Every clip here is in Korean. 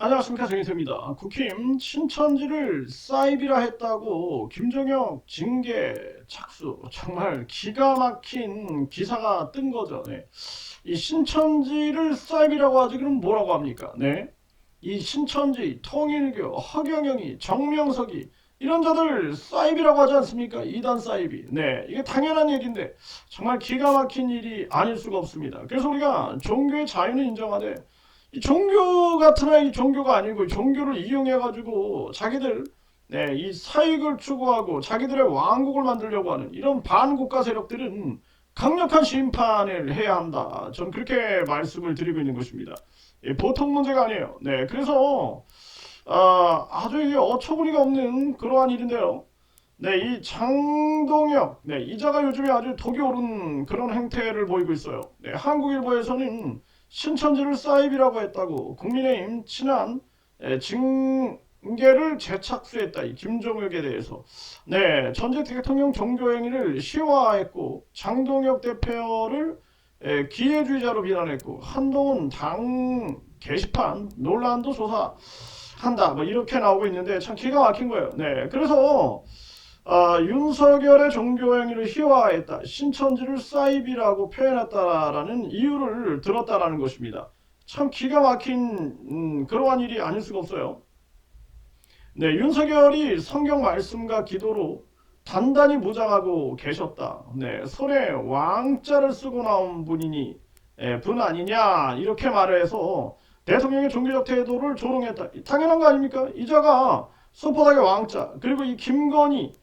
안녕하십니까, 정의태입니다. 국힘 신천지를 사이비라 했다고 김정혁 징계 착수, 정말 기가 막힌 기사가 뜬 거죠. 네. 이 신천지를 사이비라고 하지 그럼 뭐라고 합니까? 네. 이 신천지, 통일교, 허경영이, 정명석이 이런 자들 사이비라고 하지 않습니까? 이단 사이비. 네, 이게 당연한 얘기인데 정말 기가 막힌 일이 아닐 수가 없습니다. 그래서 우리가 종교의 자유는 인정하되 이 종교 같으나 이 종교가 아니고 종교를 이용해가지고 자기들 이 사익을 추구하고 자기들의 왕국을 만들려고 하는 이런 반국가 세력들은 강력한 심판을 해야 한다. 전 그렇게 말씀을 드리고 있는 것입니다. 보통 문제가 아니에요. 네, 그래서 아주 이게 어처구니가 없는 그러한 일인데요. 네, 이 장동혁, 이자가 요즘에 아주 독이 오른 그런 행태를 보이고 있어요. 네, 한국일보에서는 신천지를 사이비라고 했다고 국민의힘 친한 징계를 재착수했다. 이 김종혁에 대해서. 네, 전직 대통령 종교행위를 시화했고 장동혁 대표를 기회주의자로 비난했고 한동훈 당 게시판 논란도 조사한다. 뭐 이렇게 나오고 있는데 참 기가 막힌 거예요. 네, 그래서 윤석열의 종교행위를 희화화했다. 신천지를 사이비라고 표현했다라는 이유를 들었다라는 것입니다. 참 기가 막힌 그러한 일이 아닐 수가 없어요. 네, 윤석열이 성경 말씀과 기도로 단단히 무장하고 계셨다. 네, 손에 왕자를 쓰고 나온 분이니 분 아니냐 이렇게 말을 해서 대통령의 종교적 태도를 조롱했다. 당연한 거 아닙니까? 이자가 손바닥에 왕자 그리고 이 김건희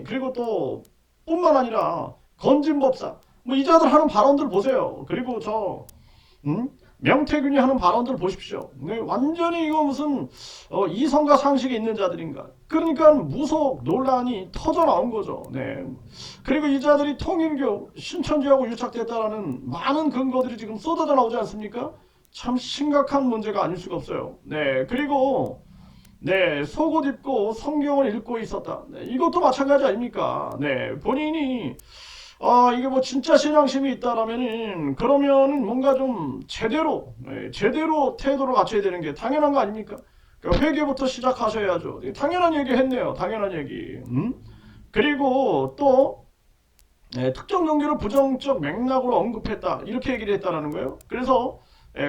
그리고 또 뿐만 아니라 건진법사 뭐 이자들 하는 발언들 보세요. 그리고 명태균이 하는 발언들 보십시오. 네, 완전히 이거 무슨 이성과 상식이 있는 자들인가. 그러니까 무속 논란이 터져 나온 거죠. 네. 그리고 이 자들이 통일교 신천지하고 유착됐다라는 많은 근거들이 지금 쏟아져 나오지 않습니까? 참 심각한 문제가 아닐 수가 없어요. 네. 그리고 속옷 입고 성경을 읽고 있었다. 네, 이것도 마찬가지 아닙니까? 네, 본인이 이게 뭐 진짜 신앙심이 있다라면은 그러면은 뭔가 좀 제대로 태도를 갖춰야 되는 게 당연한 거 아닙니까? 그러니까 회개부터 시작하셔야죠. 당연한 얘기 했네요. 당연한 얘기. 그리고 또 특정 종교를 부정적 맥락으로 언급했다. 이렇게 얘기를 했다라는 거예요. 그래서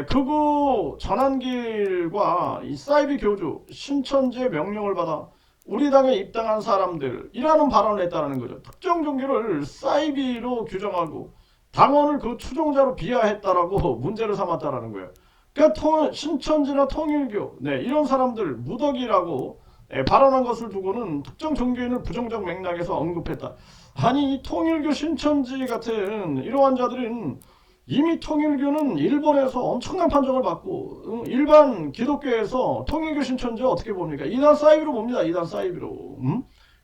극우 전한길과 이 사이비 교주 신천지의 명령을 받아 우리 당에 입당한 사람들이라는 발언을 했다는 거죠. 특정 종교를 사이비로 규정하고 당원을 그 추종자로 비하했다라고 문제를 삼았다라는 거예요. 그러니까 신천지나 통일교 이런 사람들 무덕이라고 발언한 것을 두고는 특정 종교인을 부정적 맥락에서 언급했다. 아니 이 통일교 신천지 같은 이러한 자들은 이미 통일교는 일본에서 엄청난 판정을 받고 일반 기독교에서 통일교 신천지 어떻게 봅니까? 이단 사이비로 봅니다. 이단 사이비로.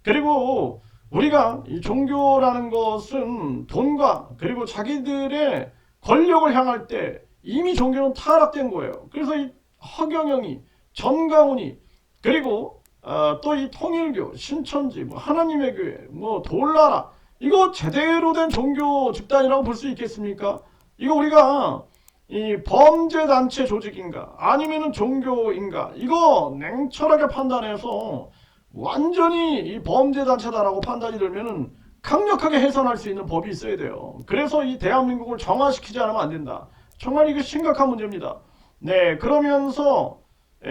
그리고 우리가 이 종교라는 것은 돈과 그리고 자기들의 권력을 향할 때 이미 종교는 타락된 거예요. 그래서 이 허경영이 전강훈이 그리고 또 이 통일교 신천지 뭐 하나님의 교회 뭐 돌나라 이거 제대로 된 종교 집단이라고 볼 수 있겠습니까? 이거 우리가 이 범죄단체 조직인가 아니면은 종교인가 이거 냉철하게 판단해서 완전히 이 범죄단체다라고 판단이 들면은 강력하게 해산할 수 있는 법이 있어야 돼요. 그래서 이 대한민국을 정화시키지 않으면 안 된다. 정말 이게 심각한 문제입니다. 네, 그러면서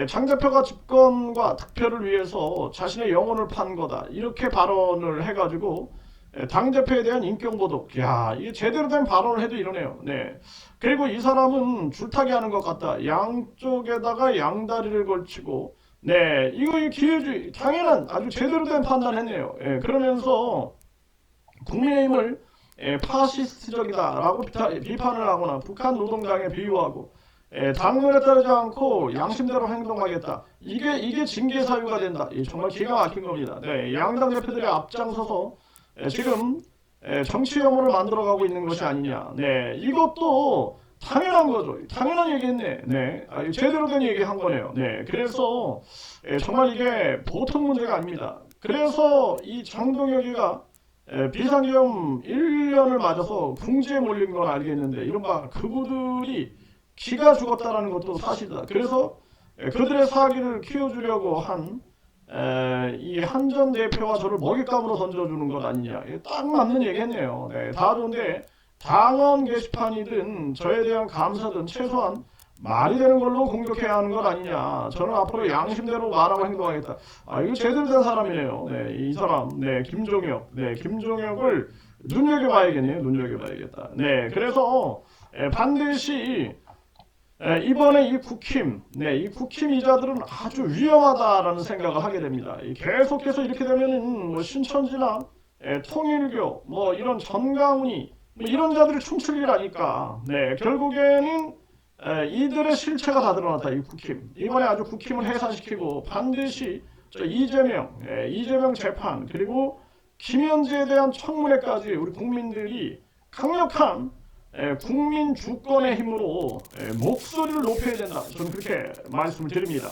장 대표가 집권과 득표를 위해서 자신의 영혼을 판 거다. 이렇게 발언을 해가지고 당대표에 대한 인격모독. 야, 이게 제대로 된 발언을 해도 이러네요. 네. 그리고 이 사람은 줄타기 하는 것 같다. 양쪽에다가 양다리를 걸치고, 이거 기회주의. 당연한 아주 제대로 된 판단 했네요. 그러면서 국민의힘을 파시스트적이다라고 비판을 하거나 북한 노동당에 비유하고, 당론에 따르지 않고 양심대로 행동하겠다. 이게 징계 사유가 된다. 정말 기가 막힌 겁니다. 양당 대표들이 앞장서서 지금 정치 혐오를 만들어가고 있는 것이 아니냐. 이것도 당연한 거죠. 당연한 얘기했네. 제대로 된 얘기 한 거네요. 그래서 정말 이게 보통 문제가 아닙니다. 그래서 이 장동혁이가 비상계엄 1년을 맞아서 궁지에 몰린 건 알겠는데 이른바 그분들이 기가 죽었다라는 것도 사실이다. 그래서 그들의 사기를 키워주려고 한 이 한 전 대표가 저를 먹잇감으로 던져주는 것 아니냐. 딱 맞는 얘기했네요. 네, 다 좋은데 당원 게시판이든 저에 대한 감사든 최소한 말이 되는 걸로 공격해야 하는 것 아니냐. 저는 앞으로 양심대로 말하고 행동하겠다. 이거 제대로 된 사람이네요. 네, 이 사람, 네, 김종혁, 네, 김종혁을 눈여겨봐야겠네요. 눈여겨봐야겠다. 네, 그래서 반드시 이번에 이 국힘, 네, 이 국힘 이자들은 아주 위험하다라는 생각을 하게 됩니다. 계속해서 이렇게 되면은 뭐 신천지나 통일교, 뭐 이런 전강훈이 뭐 이런 자들이 춤출 일 아니까. 네, 결국에는 이들의 실체가 다 드러났다. 이 국힘. 이번에 아주 국힘을 해산시키고 반드시 이재명 재판 그리고 김현지에 대한 청문회까지 우리 국민들이 강력한 국민 주권의 힘으로 목소리를 높여야 된다. 저는 그렇게 말씀을 드립니다.